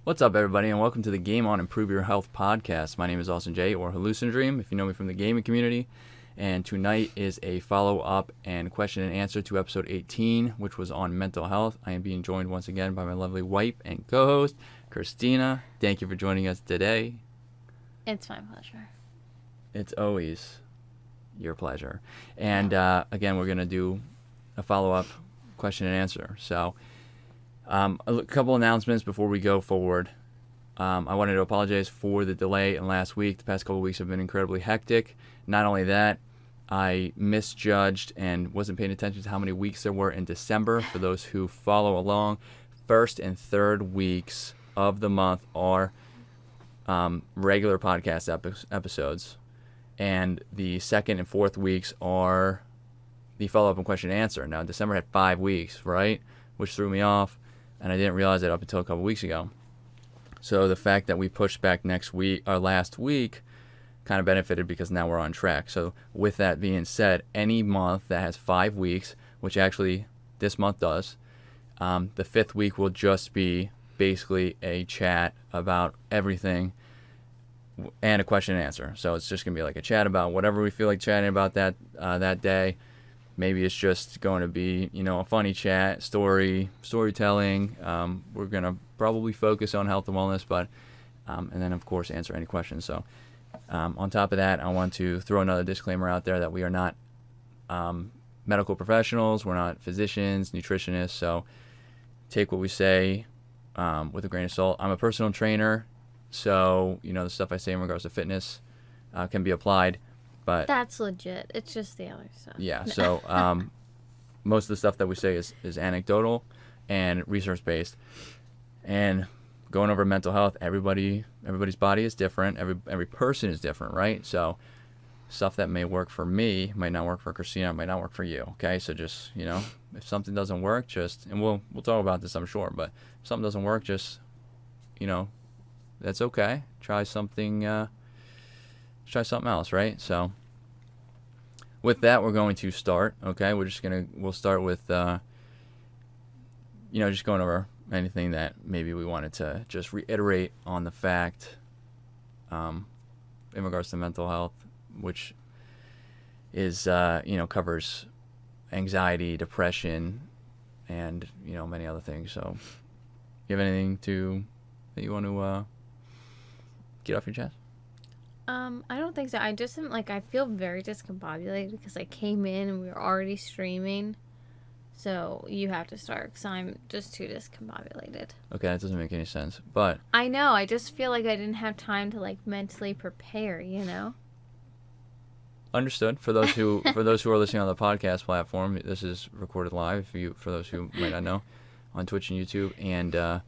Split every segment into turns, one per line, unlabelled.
What's up, everybody, and welcome to the Game On Improve Your Health podcast. My name is Austin J, or hallucinodream, if you know me from the gaming community. And tonight is a follow-up and question and answer to episode 18, which was on mental health. I am being joined once again by my lovely wife and co-host, Christina. Thank you for joining us today.
It's my pleasure.
It's always your pleasure. And again, we're going to do a follow-up question and answer. So a couple announcements before we go forward. I wanted to apologize for the delay in last week. The past couple of weeks have been incredibly hectic. Not only that, I misjudged and wasn't paying attention to how many weeks there were in December. For those who follow along, first and third weeks of the month are regular podcast episodes. And the second and fourth weeks are the follow-up and question and answer. Now, December had 5 weeks, right? Which threw me off. And I didn't realize it up until a couple weeks ago. So the fact that we pushed back last week kind of benefited because now we're on track. So with that being said, any month that has 5 weeks, which actually this month does, the fifth week will just be basically a chat about everything and a question and answer. So it's just going to be like a chat about whatever we feel like chatting about that day. Maybe it's just going to be, a funny chat, storytelling. We're going to probably focus on health and wellness, but and then, of course, answer any questions. So on top of that, I want to throw another disclaimer out there that we are not medical professionals. We're not physicians, nutritionists. So take what we say with a grain of salt. I'm a personal trainer, so, the stuff I say in regards to fitness can be applied. But
that's legit. It's just the other stuff.
Yeah. So most of the stuff that we say is anecdotal and research based. And going over mental health, everybody's body is different. Every person is different, right? So stuff that may work for me might not work for Christina, might not work for you. Okay. So just if something doesn't work, and we'll talk about this, I'm sure. But if something doesn't work, just that's okay. Try something else, right? So with that, we're going to start. Okay, we'll start with just going over anything that maybe we wanted to just reiterate on the fact in regards to mental health, which is covers anxiety, depression, and many other things. So you have anything that you want to get off your chest?
I don't think so. I just am I feel very discombobulated because I came in and we were already streaming. So you have to start because I'm just too discombobulated.
Okay, that doesn't make any sense. But
I know. I just feel like I didn't have time to mentally prepare.
Understood. For those who are listening on the podcast platform, this is recorded live. For those who might not know, on Twitch and YouTube, and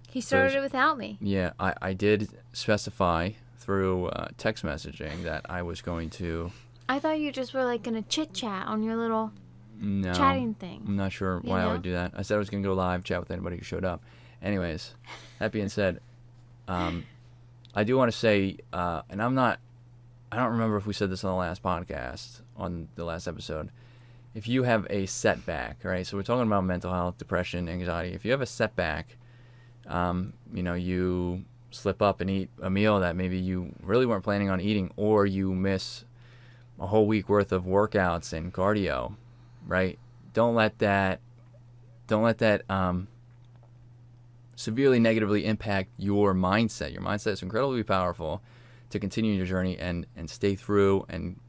he started it without me.
Yeah, I did specify through text messaging that I was going to...
I thought you just were going to chit-chat on your little chatting thing.
I'm not sure why I would do that. I said I was going to go live, chat with anybody who showed up. Anyways, that being said, I do want to say, and I don't remember if we said this on the last podcast, on the last episode, if you have a setback, right? So we're talking about mental health, depression, anxiety. If you have a setback, you slip up and eat a meal that maybe you really weren't planning on eating, or you miss a whole week worth of workouts and cardio, right? Don't let that severely negatively impact your mindset. Your mindset is incredibly powerful to continue your journey and stay through and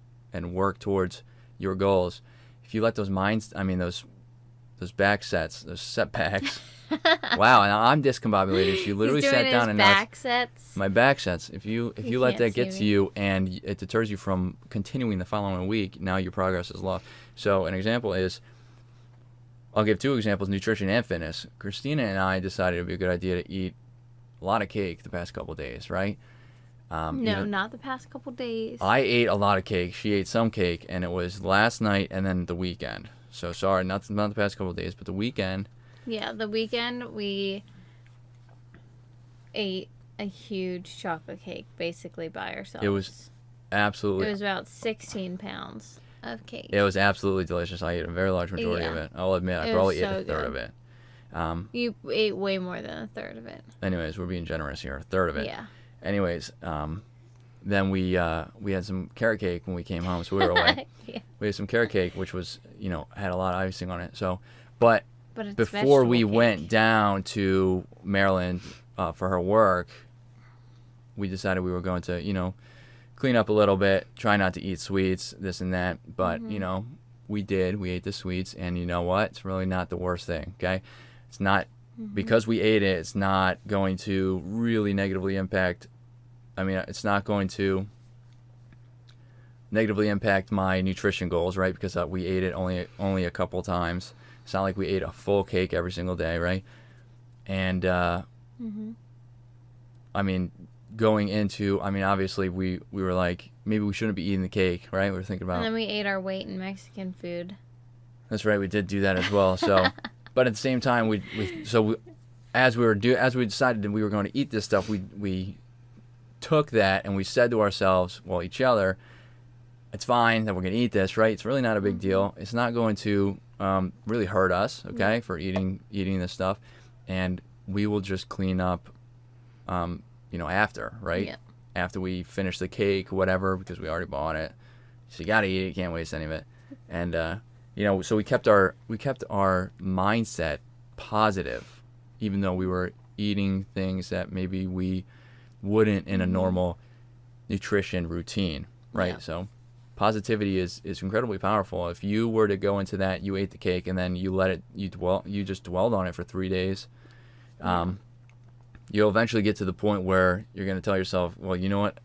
work towards your goals. If you let those those setbacks. Wow, and I'm discombobulated. She literally sat down and my back sets. If you let that get to you and it deters you from continuing the following week, now your progress is lost. So an example is, I'll give two examples: nutrition and fitness. Christina and I decided it would be a good idea to eat a lot of cake the past couple of days, right?
No, not the past couple of days.
I ate a lot of cake. She ate some cake, and it was last night and then the weekend. So sorry, not the past couple of days, but the weekend.
Yeah, the weekend we ate a huge chocolate cake basically by ourselves.
It was absolutely...
It was about 16 pounds of cake.
It was absolutely delicious. I ate a very large majority of it. I'll admit, I probably ate a third of it.
You ate way more than a third of it.
Anyways, we're being generous here. A third of it.
Yeah.
Anyways, then we had some carrot cake when we came home, so we were away.
Yeah.
We had some carrot cake, which was, had a lot of icing on it. So, but
It's
before we
vegetable cake.
went down to Maryland for her work, we decided we were going to, clean up a little bit, try not to eat sweets, this and that. But, we did. We ate the sweets, and you know what? It's really not the worst thing, okay? It's not, because we ate it, it's not going to really negatively impact, it's not going to negatively impact my nutrition goals, right? Because we ate it only a couple times. It's not like we ate a full cake every single day, right? And, going into, obviously we were like, maybe we shouldn't be eating the cake, right? We were thinking about.
And then we ate our weight in Mexican food.
That's right, we did do that as well. So, but at the same time, as we decided that we were going to eat this stuff, we took that and we said to ourselves, well, each other, it's fine that we're going to eat this, right? It's really not a big deal. It's not going to really hurt us, okay, for eating this stuff, and we will just clean up, after, right?
Yeah.
After we finish the cake, whatever, because we already bought it. So you gotta eat it. You can't waste any of it. And so we kept our mindset positive, even though we were eating things that maybe we wouldn't in a normal nutrition routine, right?
Yeah.
So positivity is incredibly powerful. If you were to go into that, you ate the cake and then you just dwelled on it for 3 days. You'll eventually get to the point where you're going to tell yourself, well, you know what?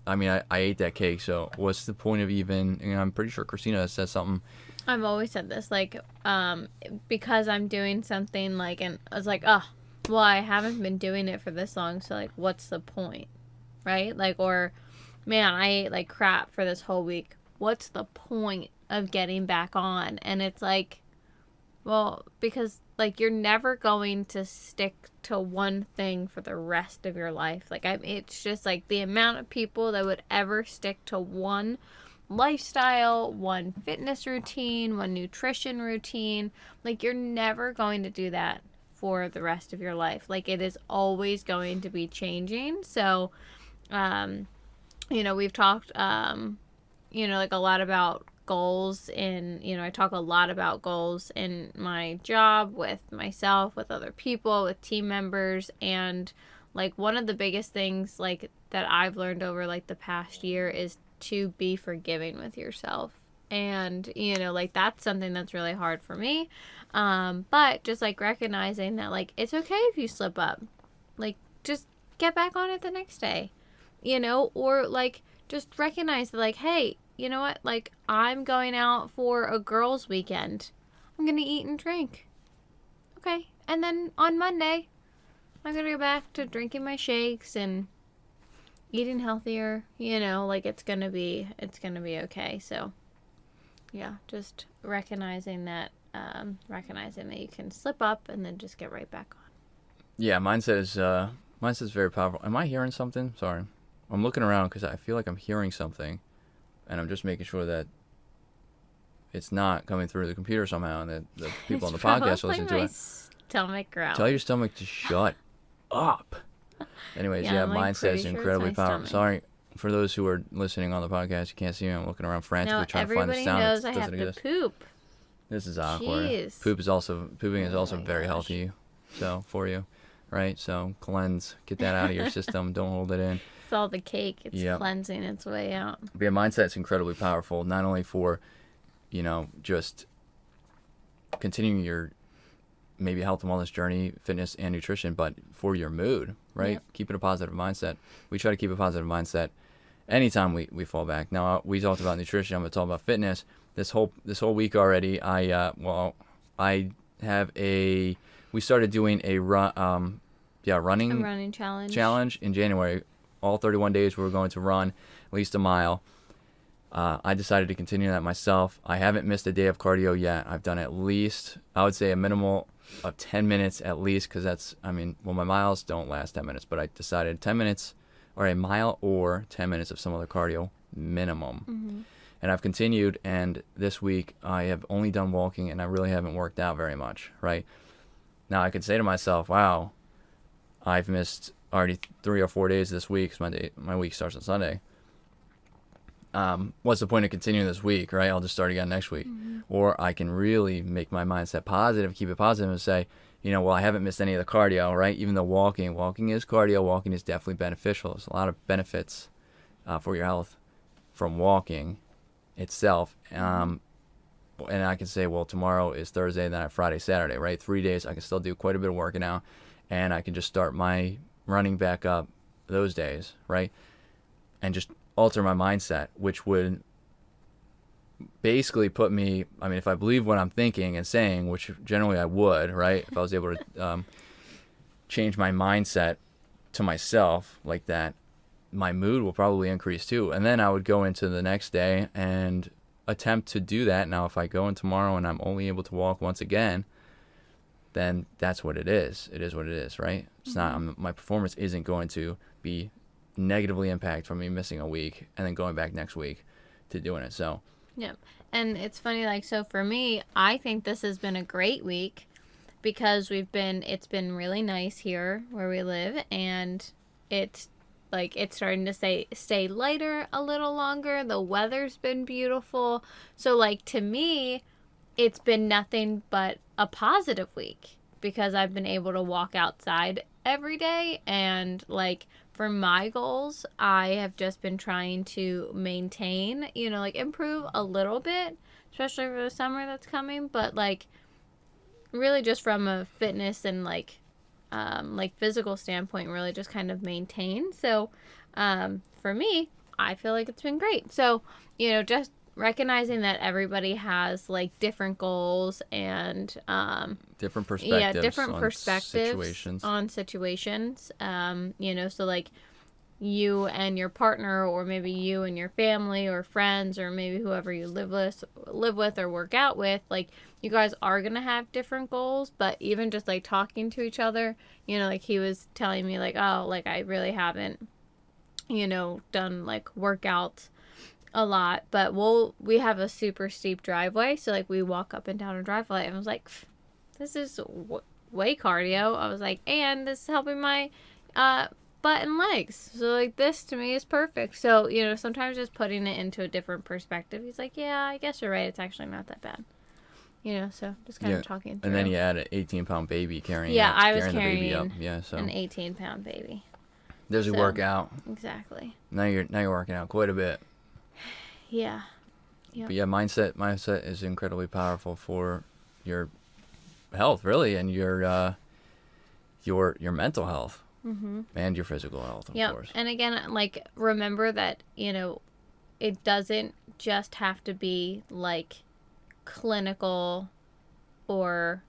I ate that cake, so what's the point of even, I'm pretty sure Christina says something.
I've always said this, because I'm doing something, and I was like, oh, well, I haven't been doing it for this long, so, what's the point, right? Or, man, I ate, crap for this whole week. What's the point of getting back on? And it's well, because, you're never going to stick to one thing for the rest of your life. It's just, the amount of people that would ever stick to one lifestyle, one fitness routine, one nutrition routine. You're never going to do that for the rest of your life. It is always going to be changing. So, we've talked, a lot about goals I talk a lot about goals in my job, with myself, with other people, with team members, and one of the biggest things that I've learned over the past year is to be forgiving with yourself. And that's something that's really hard for me, but just recognizing that it's okay if you slip up, just get back on it the next day, or just recognize that hey, you know what? I'm going out for a girls' weekend. I'm going to eat and drink. Okay. And then on Monday, I'm going to go back to drinking my shakes and eating healthier. It's going to be okay. So, yeah, just recognizing that you can slip up and then just get right back on.
Yeah, mindset is very powerful. Am I hearing something? Sorry. I'm looking around because I feel like I'm hearing something. And I'm just making sure that it's not coming through the computer somehow, and that the people on the podcast listen to it.
Stomach growl.
Tell your stomach to shut up. Anyways, mindset is incredibly powerful. Sorry for those who are listening on the podcast. You can't see me. I'm looking around frantically trying to find the sound.
Everybody knows I have to poop.
This is awkward.
Jeez.
Pooping is also very healthy, so for you, right? So cleanse, get that out of your system. Don't hold it in.
It's all the cake. It's cleansing its way out.
But yeah, mindset's incredibly powerful, not only for, just continuing your maybe health and wellness journey, fitness and nutrition, but for your mood, right?
Yep.
Keeping a positive mindset. We try to keep a positive mindset anytime we fall back. Now, we talked about nutrition. I'm going to talk about fitness. This whole week already, we started doing a running challenge in January. All 31 days we were going to run at least a mile. I decided to continue that myself. I haven't missed a day of cardio yet. I've done at least, I would say, a minimal of 10 minutes at least, because my miles don't last 10 minutes, but I decided 10 minutes or a mile or 10 minutes of some other cardio minimum.
Mm-hmm.
And I've continued, and this week I have only done walking, and I really haven't worked out very much, right? Now I could say to myself, wow, I've missed already 3 or 4 days this week 'cause my week starts on Sunday. What's the point of continuing this week, right? I'll just start again next week. Or I can really make my mindset positive, keep it positive, and say, well, I haven't missed any of the cardio, right? Even though walking is cardio, walking is definitely beneficial. There's a lot of benefits for your health from walking itself. And I can say, well, tomorrow is Thursday, then I have Friday, Saturday, right? 3 days, I can still do quite a bit of working out, and I can just start my running back up those days, right? And just alter my mindset, which would basically put me, if I believe what I'm thinking and saying, which generally I would, right? If I was able to change my mindset to myself like that, my mood will probably increase too. And then I would go into the next day and attempt to do that. Now, if I go in tomorrow and I'm only able to walk once again, then that's what it is. It is what it is, right? It's not, my performance isn't going to be negatively impacted from me missing a week and then going back next week to doing it. So,
yeah. And it's funny, like, so for me, I think this has been a great week because it's been really nice here where we live, and it's starting to stay lighter a little longer. The weather's been beautiful. So, like, to me, it's been nothing but a positive week because I've been able to walk outside every day. And, like, for my goals, I have just been trying to maintain, improve a little bit, especially for the summer that's coming. But, like, really just from a fitness and, like physical standpoint, really just kind of maintain. So, for me, I feel like it's been great. So, just recognizing that everybody has, like, different goals and
different perspectives,
different
on
perspectives on situations. So, like, you and your partner, or maybe you and your family or friends, or maybe whoever you live with or work out with, like, you guys are gonna have different goals. But even just, like, talking to each other, like, he was telling me, like, oh, like, I really haven't done, like, workouts a lot, but we have a super steep driveway, so, like, we walk up and down a driveway, and I was like, this is way cardio. I was like, and this is helping my butt and legs, so, like, this to me is perfect. So, sometimes just putting it into a different perspective, he's like, yeah, I guess you're right, it's actually not that bad. So just kind of talking through.
And then you add an 18-pound baby carrying
I was
carrying the baby up.
carrying
Yeah, so
an 18-pound baby.
there's your workout.
Exactly.
Now you're working out quite a bit.
Yeah. Yep.
But yeah, mindset is incredibly powerful for your health, really, and your mental health and your physical health, of course.
And again, like, remember that it doesn't just have to be, like, clinical or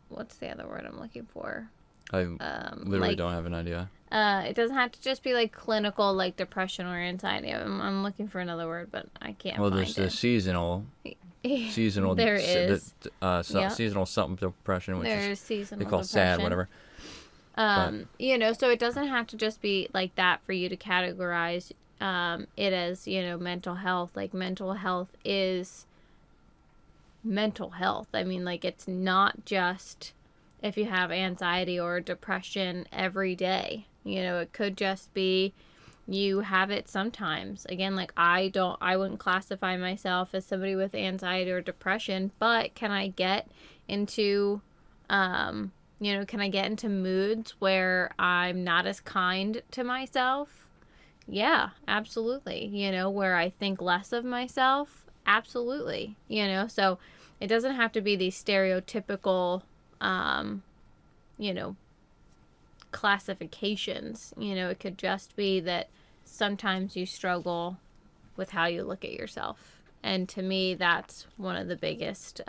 what's the other word I'm looking for?
I literally don't have an idea.
It doesn't have to just be, like, clinical, like, depression or anxiety. I'm looking for another word, but I can't find it.
Well, there's the seasonal.
There is.
Seasonal something depression, which
There's seasonal
they call
depression.
sad, whatever.
So it doesn't have to just be like that for you to categorize it as, mental health. Like, mental health is mental health. I mean, like, it's not just if you have anxiety or depression every day. It could just be you have it sometimes. Again, like, I wouldn't classify myself as somebody with anxiety or depression, but can I get into moods where I'm not as kind to myself? Yeah, absolutely. Where I think less of myself? Absolutely. So it doesn't have to be these stereotypical, classifications. It could just be that sometimes you struggle with how you look at yourself. And to me, that's one of the biggest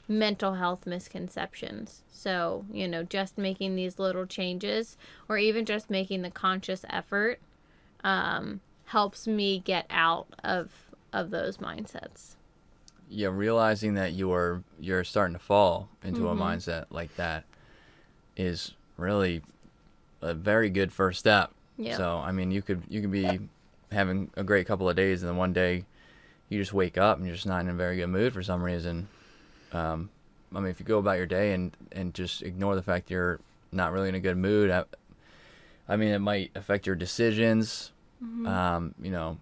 mental health misconceptions. So, just making these little changes, or even just making the conscious effort, helps me get out of those mindsets.
Yeah, realizing that you're starting to fall into a mindset like that is really a very good first step.
Yeah.
So, I mean, you could be having a great couple of days, and then one day you just wake up and you're just not in a very good mood for some reason. I mean, if you go about your day and just ignore the fact you're not really in a good mood, I mean, it might affect your decisions, you know,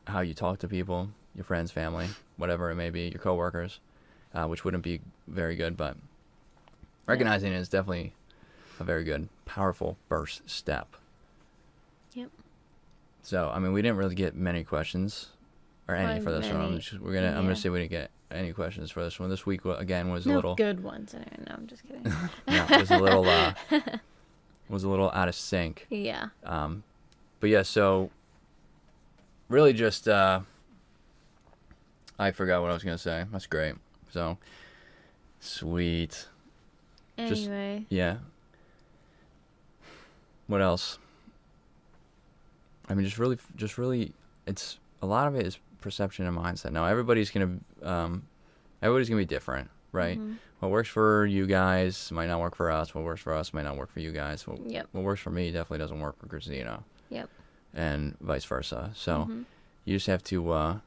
how you talk to people, your friends, family, whatever it may be, your coworkers, which wouldn't be very good, but recognizing it is definitely a very good, powerful first step.
Yep.
So, I mean, we didn't really get many questions or any for this one. I'm gonna say we didn't get any questions for this one. This week again was a little
good ones. Anyway, no, I'm just kidding.
no, it was a little out of sync.
Yeah.
But yeah, so really just I forgot what I was gonna say. That's great. So sweet.
Anyway.
Yeah. What else? I mean, just really, it's a lot of it is perception and mindset. Now, everybody's gonna be different, right?
Mm-hmm.
What works for you guys might not work for us. What works for us might not work for you guys. What works for me definitely doesn't work for Christina.
Yep.
And vice versa. So you just have to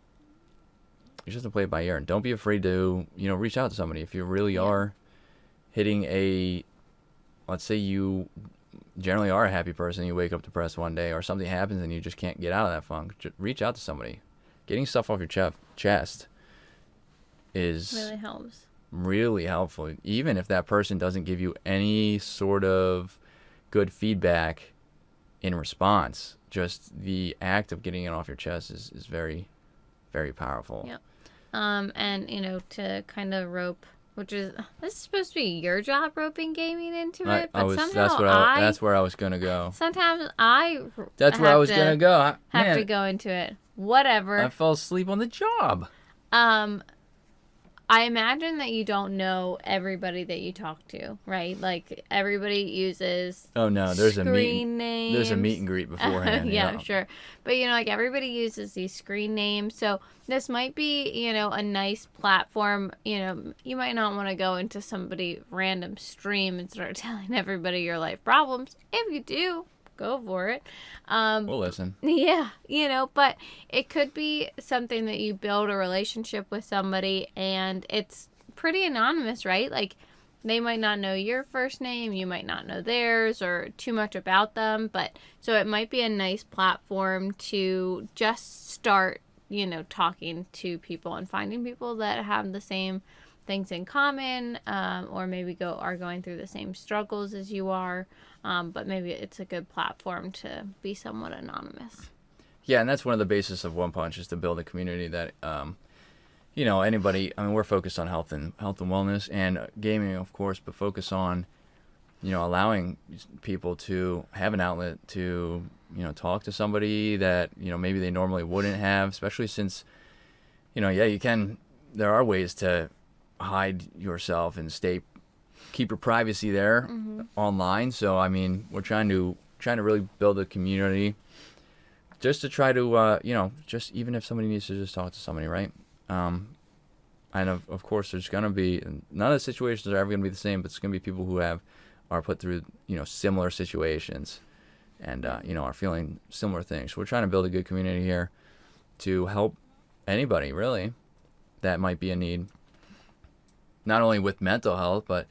play it by ear, and don't be afraid to reach out to somebody if you really are hitting let's say you generally are a happy person, you wake up depressed one day, or something happens and you just can't get out of that funk. Just reach out to somebody. Getting stuff off your chest is
really helps.
Really helpful, even if that person doesn't give you any sort of good feedback in response. Just the act of getting it off your chest is very, very powerful.
Yep. And to kind of rope, this is supposed to be your job, roping gaming into it, but somehow
that's where I was gonna go.
Sometimes
that's where I was gonna go.
Have to go into it. Whatever.
I fell asleep on the job.
I imagine that you don't know everybody that you talk to, right? Like, everybody uses
there's
screen names.
There's a meet and greet beforehand.
Yeah, sure. But, everybody uses these screen names. So this might be, a nice platform. You might not want to go into somebody random stream and start telling everybody your life problems. If you do, go for it.
We'll listen.
Yeah, but it could be something that you build a relationship with somebody, and it's pretty anonymous, right? Like, they might not know your first name, you might not know theirs or too much about them, but so it might be a nice platform to just start, talking to people and finding people that have the same things in common, or maybe are going through the same struggles as you are. But maybe it's a good platform to be somewhat anonymous.
Yeah, and that's one of the basis of One Punch, is to build a community that, anybody. I mean, we're focused on health and wellness and gaming, of course, but focus on, allowing people to have an outlet to, talk to somebody that maybe they normally wouldn't have, especially since, you can. There are ways to hide yourself and keep your privacy there online. So I mean, we're trying to really build a community, just to try to just even if somebody needs to just talk to somebody, right? And of course, there's gonna be, none of the situations are ever gonna be the same, but it's gonna be people who are put through similar situations, and are feeling similar things. So we're trying to build a good community here to help anybody really that might be in need, not only with mental health, but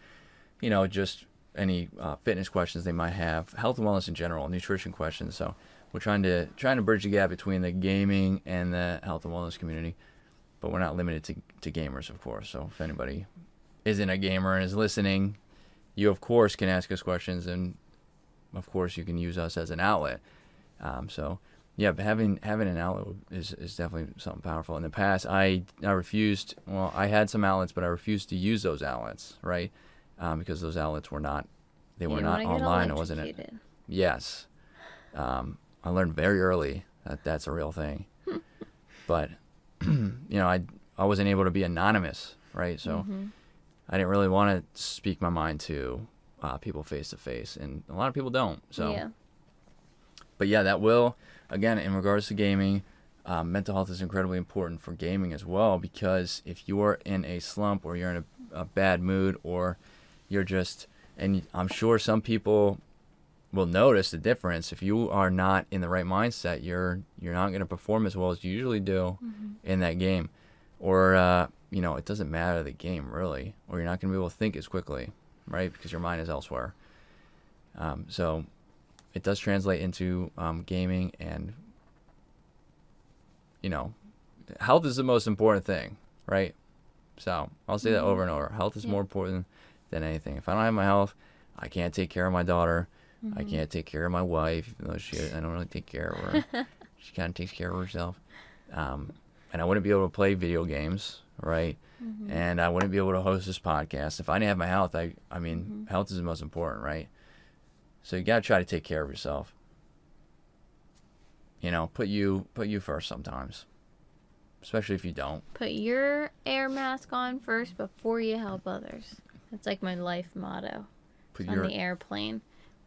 just any fitness questions they might have, health and wellness in general, nutrition questions. So we're trying to bridge the gap between the gaming and the health and wellness community, but we're not limited to gamers, of course. So if anybody isn't a gamer and is listening, you of course can ask us questions, and of course you can use us as an outlet. So yeah, but having an outlet is definitely something powerful. In the past, I refused. Well, I had some outlets, but I refused to use those outlets, right? Because those outlets were not online. It wasn't it. Yes. I learned very early that that's a real thing. But, I wasn't able to be anonymous, right? So I didn't really want to speak my mind to people face to face, and a lot of people don't. So, yeah. But yeah, that will, again, in regards to gaming, mental health is incredibly important for gaming as well, because if you are in a slump, or you're in a bad mood, or you're just, and I'm sure some people will notice the difference. If you are not in the right mindset, you're not going to perform as well as you usually do in that game. or it doesn't matter the game really, or you're not going to be able to think as quickly, right? Because your mind is elsewhere. So it does translate into gaming, and health is the most important thing, right? So I'll say that over and over. Health is more important than anything. If I don't have my health, I can't take care of my daughter. I can't take care of my wife, even though I don't really take care of her. She kind of takes care of herself. And I wouldn't be able to play video games, right? And I wouldn't be able to host this podcast. If I didn't have my health, I mean, health is the most important, right? So you got to try to take care of yourself. Put you first sometimes. Especially if you don't.
Put your air mask on first before you help others. That's like my life motto. On the airplane,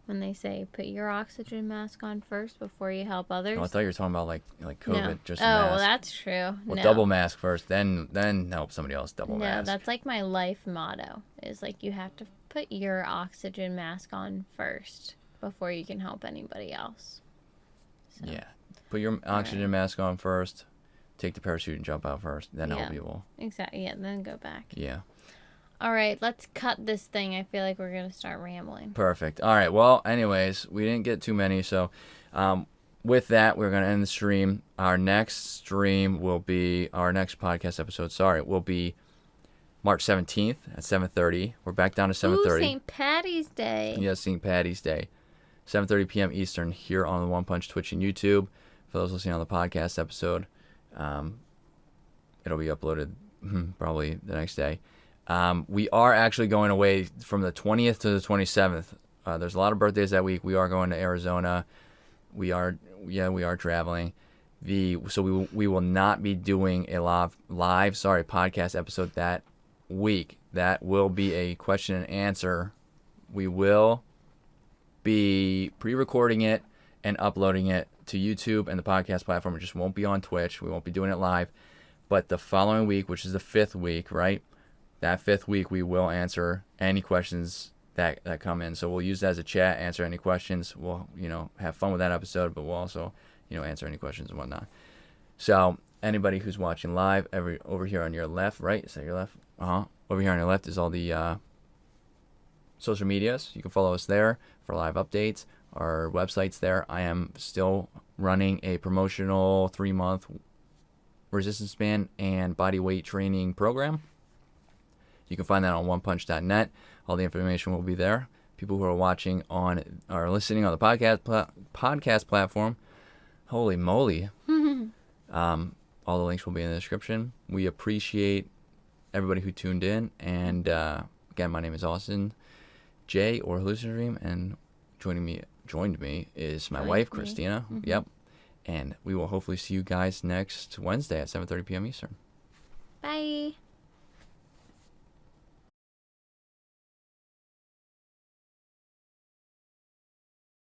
when they say, put your oxygen mask on first before you help others.
Oh, I thought you were talking about like COVID,
no.
just a mask.
Well, that's true.
Well,
no.
double mask first, then help somebody else double mask.
No, that's like my life motto. Is like you have to put your oxygen mask on first before you can help anybody else. So.
Yeah. Put your oxygen mask on first. Take the parachute and jump out first, then help people.
Exactly. Yeah, then go back.
Yeah.
All right, let's cut this thing. I feel like we're going to start rambling.
Perfect. All right. Well, anyways, we didn't get too many. So with that, we're going to end the stream. Our next podcast episode, will be March 17th at 7:30. We're back down to 7:30.
Ooh, St. Patty's Day.
Yes, St. Patty's Day. 7:30 p.m. Eastern here on the One Punch Twitch and YouTube. For those listening on the podcast episode, it'll be uploaded probably the next day. We are actually going away from the 20th to the 27th. There's a lot of birthdays that week. We are going to Arizona. We are traveling. So we will not be doing a live podcast episode that week. That will be a question and answer. We will be pre-recording it and uploading it to YouTube and the podcast platform. It just won't be on Twitch. We won't be doing it live. But the following week, which is the 5th week, right? That 5th week, we will answer any questions that come in. So we'll use that as a chat, answer any questions. We'll, have fun with that episode, but we'll also, answer any questions and whatnot. So anybody who's watching live, over here on your left, right? Is that your left? Over here on your left is all the social medias. You can follow us there for live updates. Our website's there. I am still running a promotional 3-month resistance band and body weight training program. You can find that on onepunch.net. All the information will be there. People who are watching or listening on the podcast platform, holy moly. All the links will be in the description. We appreciate everybody who tuned in. And again, my name is Austin J, or hallucinodream, and joined me is my wife, Christina. Yep. And we will hopefully see you guys next Wednesday at 7:30 p.m. Eastern.
Bye.